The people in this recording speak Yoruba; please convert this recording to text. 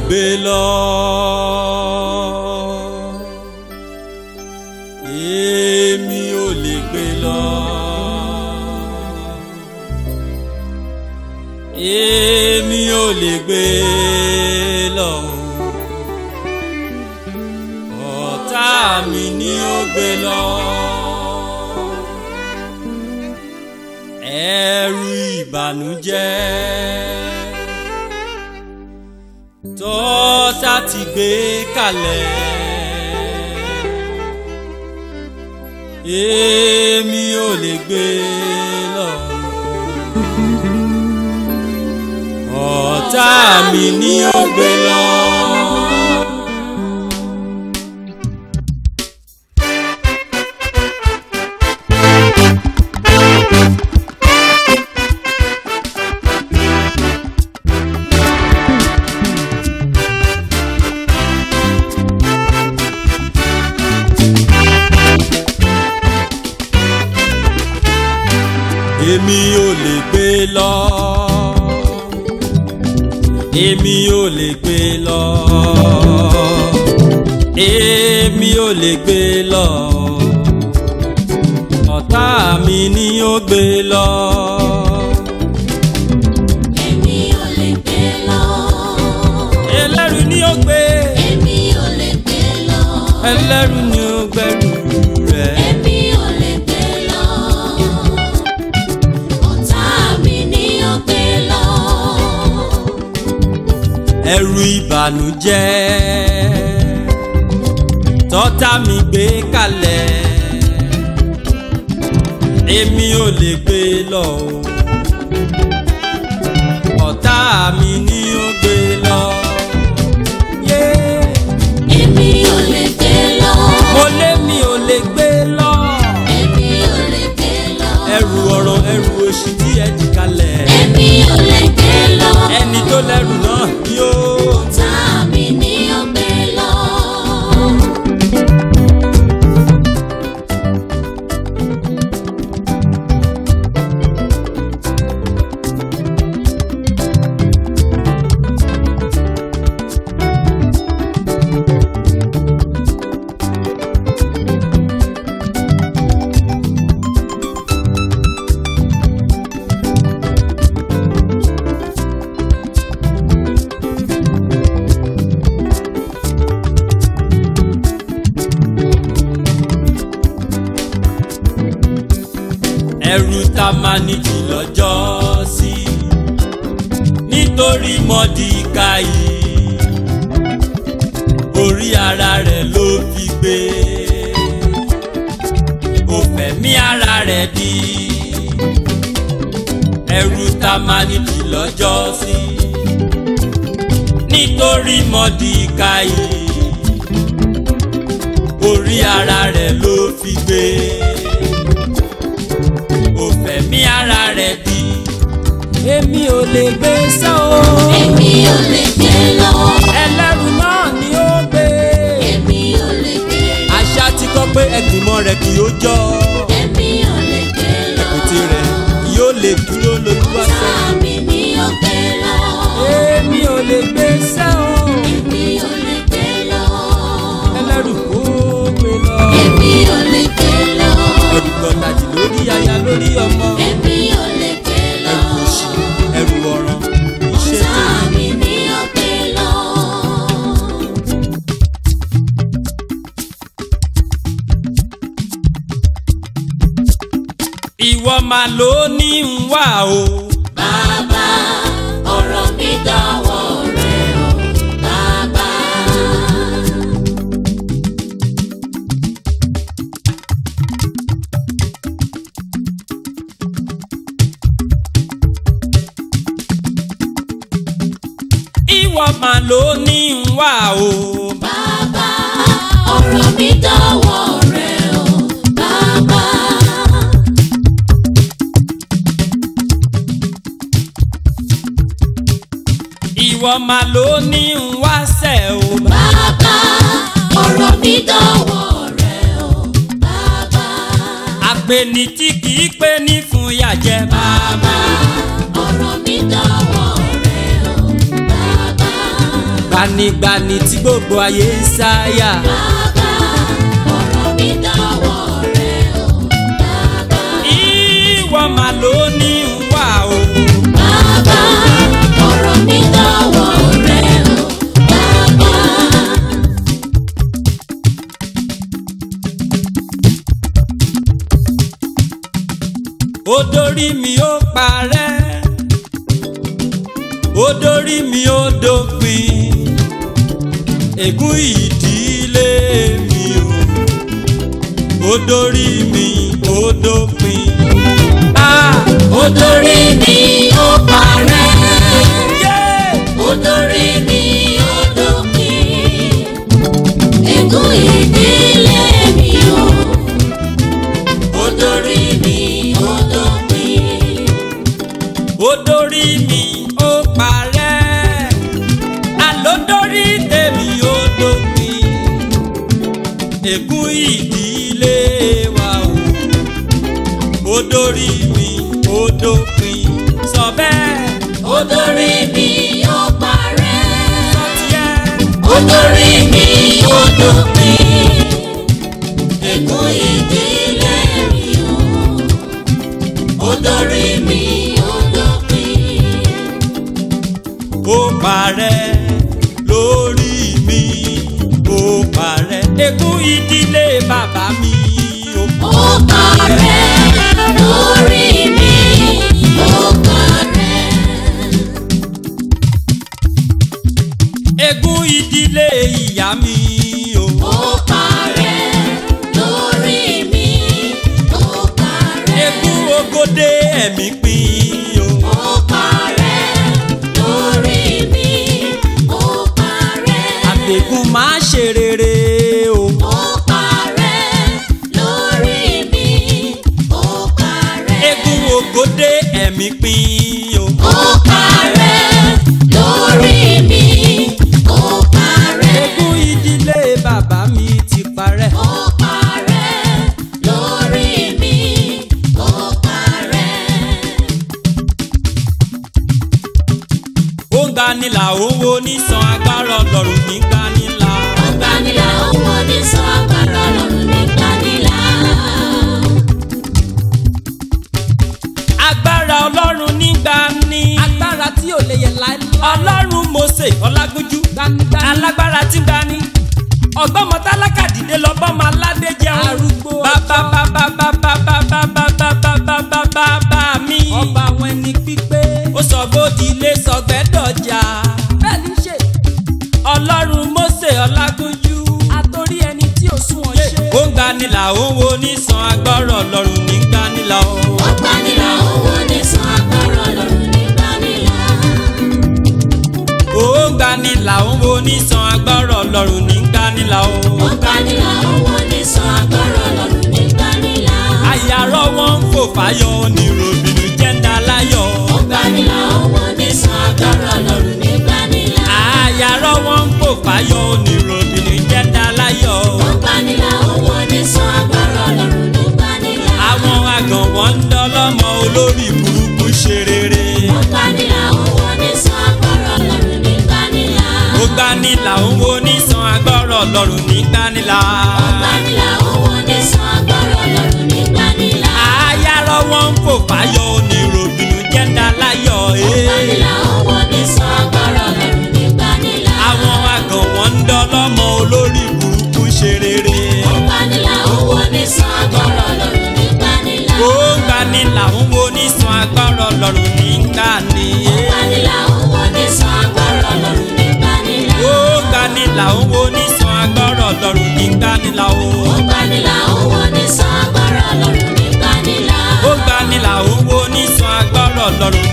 gbé lọ. Èmi ò lè gbé lọ. Èmi ò lè gbé lọ. Ọ̀tá mi ni ó gbé lọ. Ẹrù ìbànújẹ́ tọ́tá ti gbé kalẹ̀. Èmi ò lè gbé lọ. Ọ̀tá mi ni ó gbé lọ. Èmi ò lè gbé lọ. Èmi ò lè gbé lọ. Èmi ò lè gbé lọ. Ọ̀tá mi ni ó gbé lọ. Èmi ò lè gbé lọ. Ẹlẹ́rù ni ó gbé. Èmi ò lè gbé lọ. Ẹlẹ́rù ni ó gbẹ́rù rẹ̀. Èmi ò lè gbé lọ. Ọ̀tá mi ni ó gbé lọ. Ẹrù ìbànújẹ́ tọ́tá mi gbé kalẹ̀. Èmi ò lè gbé lọ. Ọ̀tá mi ni ó gbé lọ. Èmi ò lè gbé lọ. Mo lé mi ò lè gbé lọ. Èmi ò lè gbé lọ. Ẹrù ọ̀rọ̀ ẹrù òṣì tí ẹ dì kalẹ̀. Èmi ò lè gbé lọ. Ẹni tó lẹ́rù náà ni ó. Ọ̀tá mi ni ó gbé lọ. Ẹrù tá máa níjì lọ́jọ́ sí nítorí Mọ́díkáì orí ara rẹ̀ ló fi gbé. Ó fẹ̀mí ara rẹ̀ dí. Ẹrù tá máa níjì lọ́jọ́ sí nítorí Mọ́díkáì orí ara rẹ̀ ló fi gbé. Ó fẹ̀mí ara rẹ̀ dí. Èmi ò lè gbé sá o. Èmi ò lè gbé lọ. Ẹlẹ́rù náà ni ó gbé. Èmi ò lè gbé lọ. Àṣà ti kọ́ pé ẹ̀gbìmọ̀ rẹ̀ kì yóò jọ. Èmi ò lè gbé lọ. Èkìtì rẹ̀ yóò lè dúró lójúwá Ọ̀tá sẹ́. mi ni ó gbé lọ. Èmi ò lè gbé sá o. Èmi ò lè gbé lọ. Ẹlẹ́rù kó gbé lọ. Èmi ò lè gbé lọ. Ẹrù gbọ̀tàjì lórí aya lórí ọmọ. Èmi ò lè gbé lọ. Ẹrù òṣì ẹrù ọ̀ràn iṣẹ́ Ọ̀tá tèmi. mi ni ó gbé lọ. Ìwọ máa ló ní ń wá o. Bàbá, ọ̀rọ̀ mi dọ̀wọ́ rẹ o. Bàbá. Ìwọ máa ló ní ń wá o. Bàbá, ọ̀rọ̀ mi dọ̀wọ́ rẹ o. Bàbá. Ìwọ máa ló ní ń wáṣẹ̀ o. Bàbá, ọ̀rọ̀ mi dọ̀wọ́ rẹ o. Bàbá. Àpèní tí kì í pé ní fún yàjẹ́ bàbá. Ọ̀rọ̀ mi dọ̀wọ́ rẹ o. Bàbá. gbanigbani tí gbogbo ayé ń sáyà. Bàbá ọ̀rọ̀ mi dọ̀wọ́ rẹ o bàbá. Ìwọ mà ló ní wà o. Bàbá ọ̀rọ̀ mi dọ̀wọ́ rẹ o bàbá. Ó dórí mi ó parẹ́, ó dórí mi ó dópin, ègún ìdílé mi o. Ó dórí mi ó dópin. Ó dórí mi ó parẹ́. Yeah! Ó dórí mi ó dópin, ègún ìdílé mi o. Ó dórí mi ó dópin. Ó dórí mi ó parẹ́, àló dórí tèmi ó dópin, ègún ìdílé wa o. Ó dórí mi ó dópin, sọ bẹ́ẹ̀. Ó dórí mi ó parẹ́. Sọ tiẹ̀. Ó dórí mi ó dópin, ègún ìdílé mi o. Ó dórí mi ó dópin. Ó parẹ́ lórí mi, ó parẹ́, ègún ìdílé bàbá mi o. Ó parẹ́ lórí mi, ó parẹ́. Ègún ìdílé ìyá mi o. Ó parẹ́ lórí mi, ó parẹ́. Ègún ogóde ẹ̀mí pín o. Ó parẹ́ lórí mi, ó parẹ́. Àtẹ̀gùn máa ṣe rere o. Ó parẹ́ lórí mi, ó parẹ́. Ègún ogóde ẹ̀mí pín o. Ó parẹ́ lórí mi, ó parẹ́. Ègún ìdílé bàbá mi ti parẹ́. Ó parẹ́ lórí mi, ó parẹ́. Ó ń gbanilà ó ń wo nísan agbára Ọlọ́run ní gbanilà. Ó gbanilà ó wò ní sọ agbára Ọlọ́run ní gbanilà. Agbára Ọlọ́run ní gbani. Agbára tí ò lè yẹ láéláé. Ọlọ́run Mósè Ọlágúnjú. Alágbára tí ń gbani. Ọgbọ́mọ tálákà dìde lọ́bọ́mọ aládé jẹun. Arúgbó bàbá mi. Ọba àwọn ẹni pípé. Ó sọ bódi ilé sọgbẹ́dọ̀jà. Bẹ́ẹ̀ ni ṣe. Ọlọ́run Mósè Ọlágúnjú. Àtòrí ẹni tí ò sunwọ̀n ṣe. Ó ń gbanilà ó ń wo nísan agbára Ọlọ́run ní gbanilà o. Ó gbanilà ó wò ní sọ agbára Ọlọ́run ní gbanilà. Ó ń gbanilà ó ń wo nísan agbára Ọlọ́run ní gbanilà o. Ó gbanilà ó wò ní sọ agbára Ọlọ́run ní gbanilà. Àyàrá wọn ń fò fáyọ̀ oníròbìnú jẹ́ńdà láyọ̀. Ó gbanilà ó wò ní sọ agbára Ọlọ́run ní gbanilà. Àyàrá wọn ń fò fáyọ̀ oníròbìnú jẹ́ńdà láyọ̀. Ó gbanilà ó wò ní sọ agbára Ọlọ́run ní gbanilà. Àwọn àgàn wọn ń dọ́lọ́mọ olórí burúkú ṣe rere. Ó gbanilà ó wò ní sọ agbára Ọlọ́run ní gbanilà. Ó gbanilà ó ń wo nísan agbára Ọlọ́run ní gbanilà. Ó gbanilà ó wò ní sọ agbára Ọlọ́run ní gbanilà. Àyàrá wọn ń fò fáyọ̀ oníròbìnú jẹ́ńdà láyọ̀. Ó gbanilà ó wò ní sọ agbára Ọlọ́run ní gbanilà. Àwọn àgàn wọn ń dọ́lọ́mọ olórí burúkú ṣe rere. Ó gbanilà ó wò ní sọ agbára Ọlọ́run ní gbanilà. Ó ń gbanilà ó ń wo nísan agbára Ọlọ́run ní gbani. Ó gbanilà ó wò ní sọ agbára Ọlọ́run ní gbanilà. Ó ń gbanilà ó ń wo nísan agbára Ọlọ́run ní gbanilà o. Ó gbanilà ó wò ní sọ agbára Ọlọ́run ní gbanilà. Ó ń gbanilà ó ń wo nísan agbára Ọlọ́run